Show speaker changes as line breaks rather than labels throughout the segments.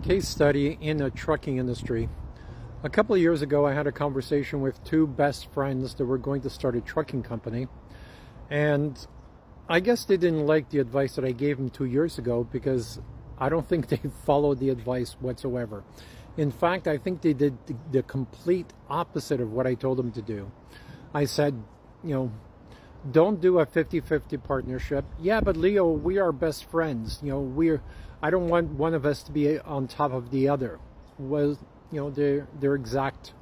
Case study in the trucking industry. A couple of years ago, I had a conversation with two best friends that were going to start a trucking company. And I guess they didn't like the advice that I gave them 2 years ago because I don't think they followed the advice whatsoever. In fact, I think they did the complete opposite of what I told them to do. I said, don't do a 50-50 partnership. Yeah, but Leo, we are best friends. I don't want one of us to be on top of the other. Was their exact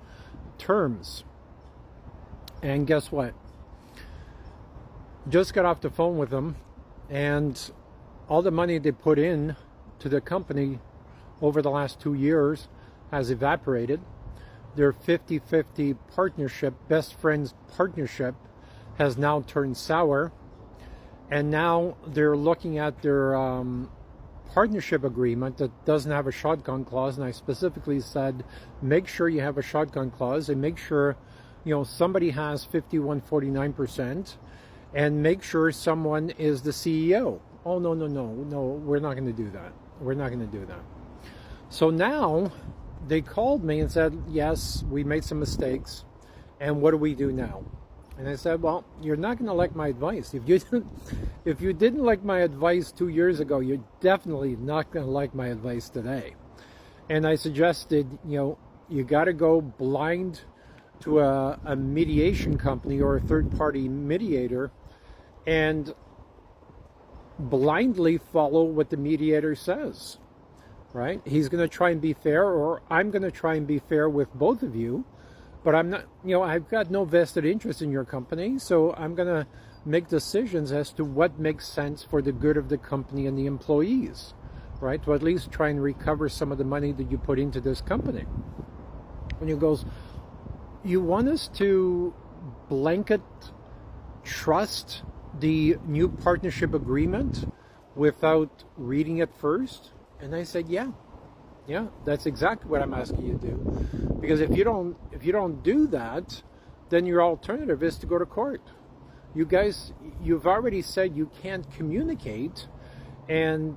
terms. And guess what? Just got off the phone with them, and all the money they put in to the company over the last 2 years has evaporated. Their 50-50 partnership, best friends partnership, has now turned sour, and now they're looking at their partnership agreement that doesn't have a shotgun clause. And I specifically said, make sure you have a shotgun clause, and make sure somebody has 51-49%, and make sure someone is the CEO. Oh, no, we're not going to do that. We're not going to do that. So now they called me and said, yes, we made some mistakes, and what do we do now? And I said, well, you're not going to like my advice. If you didn't like my advice 2 years ago, you're definitely not going to like my advice today. And I suggested, you got to go blind to a mediation company or a third-party mediator and blindly follow what the mediator says, right? He's going to try and be fair, or I'm going to try and be fair with both of you. But I'm not, I've got no vested interest in your company, so I'm going to make decisions as to what makes sense for the good of the company and the employees, right? To at least try and recover some of the money that you put into this company. And he goes, you want us to blanket trust the new partnership agreement without reading it first? And I said, yeah, that's exactly what I'm asking you to do. Because if you don't do that, then your alternative is to go to court. You guys, you've already said you can't communicate, and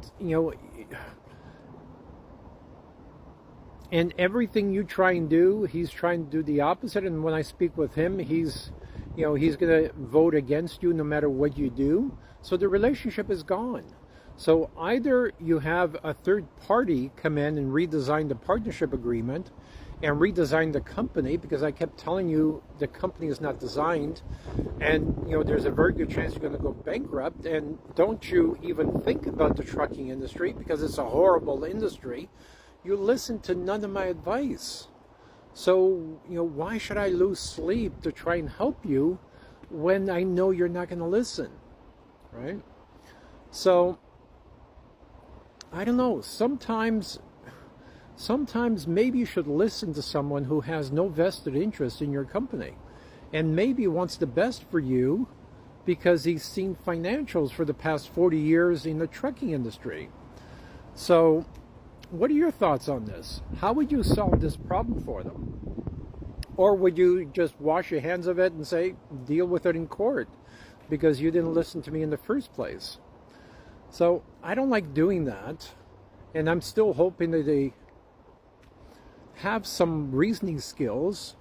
and everything you try and do, he's trying to do the opposite. And when I speak with him, he's going to vote against you no matter what you do. So the relationship is gone. So either you have a third party come in and redesign the partnership agreement and redesign the company, because I kept telling you the company is not designed, and there's a very good chance you're going to go bankrupt, and don't you even think about the trucking industry because it's a horrible industry. You listen to none of my advice. So, why should I lose sleep to try and help you when I know you're not going to listen, right? So, I don't know, sometimes maybe you should listen to someone who has no vested interest in your company, and maybe wants the best for you because he's seen financials for the past 40 years in the trucking industry. So what are your thoughts on this? How would you solve this problem for them? Or would you just wash your hands of it and say, deal with it in court because you didn't listen to me in the first place? So I don't like doing that, and I'm still hoping that they have some reasoning skills,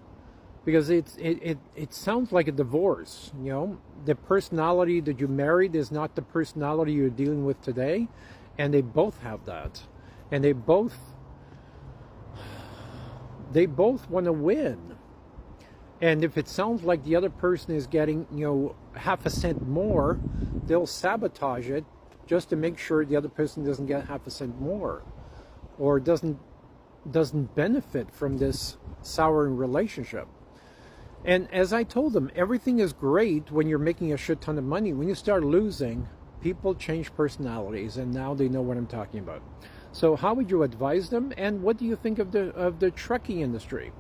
because it sounds like a divorce. The personality that you married is not the personality you're dealing with today, and they both have that, and they both want to win. And if it sounds like the other person is getting half a cent more, they'll sabotage it just to make sure the other person doesn't get half a cent more, or doesn't benefit from this souring relationship. And as I told them, everything is great when you're making a shit ton of money. When you start losing, people change personalities, and now they know what I'm talking about. So how would you advise them, and what do you think of the trucking industry?